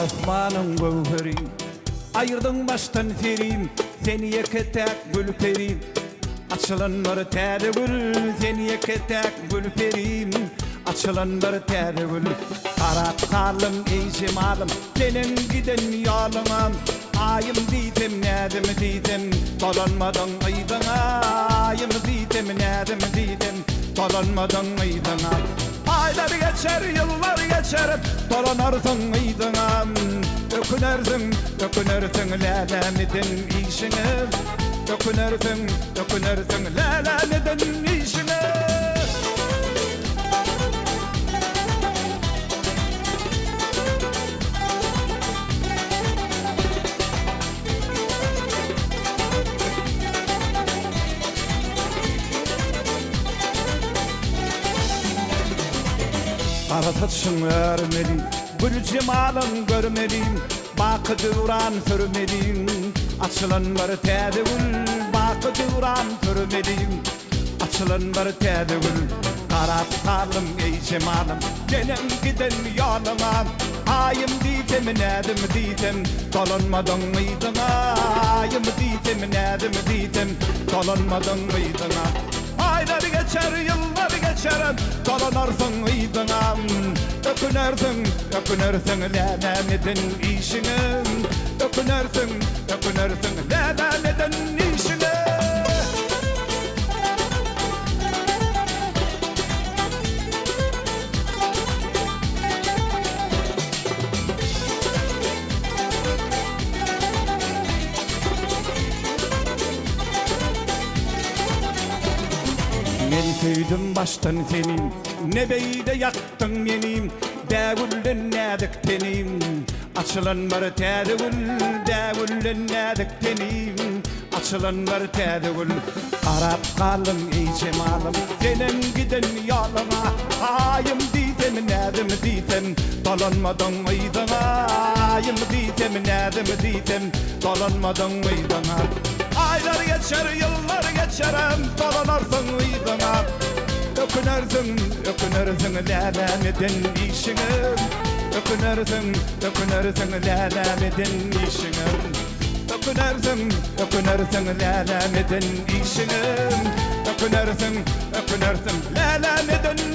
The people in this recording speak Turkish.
Osman'ın gövherim, ayırdın baştan ferim, seni yeketek gülperim. Açılanları teri gül, seni yeketek gülperim. Açılanları teri gül. Karat kalım ey cemalım, senin giden yoluna. Ayım didim nedim didim, dolanmadan aydına. Ayım didim nedim didim, dolanmadan aydına. Aylar geçer, yıllar geçer, dolanarsın aydına. Dökünersin, dökünersin lelemidin işine. Dökünersin, dökünersin lelemidin işine. Aratırsın örmeli, gül cemalın görmeliyim. Bakı duran sürmeliyim, açılanları tedi gül. Bakı duran sürmeliyim, açılanları tedi gül. Karat kalım ey cemalım, senin giden yoluna. Ayım didim nedim didim, dolanmadan mıydına. Ayım didim nedim didim, dolanmadan mıydına. Aylar geçer, yıllar geçer, dolanarsın aydına. Dökünersin, dökünersin lelemidin işine. Dökünersin, dökünersin lelemidin işine. Ben sevdim baştan senin, ne beyde yaktın benim. Dağullen nedik tenim, açılanları tedgül. Dağullen nedik tenim, açılanları tedgül. Arap kalım ey cemalım, senin giden yoluna. Ayım didim nedim didim, dolanmadan aydına. Ayım didim nedim didim, dolanmadan aydına. Aylar geçer, yıllar geçer, dolanarsın aydına. Dökünersin, dökünersin lelemidin işine. Dökünersin, dökünersin lelemidin işine. Dökünersin, dökünersin lelemidin işine. Dökünersin, dökünersin lelemidin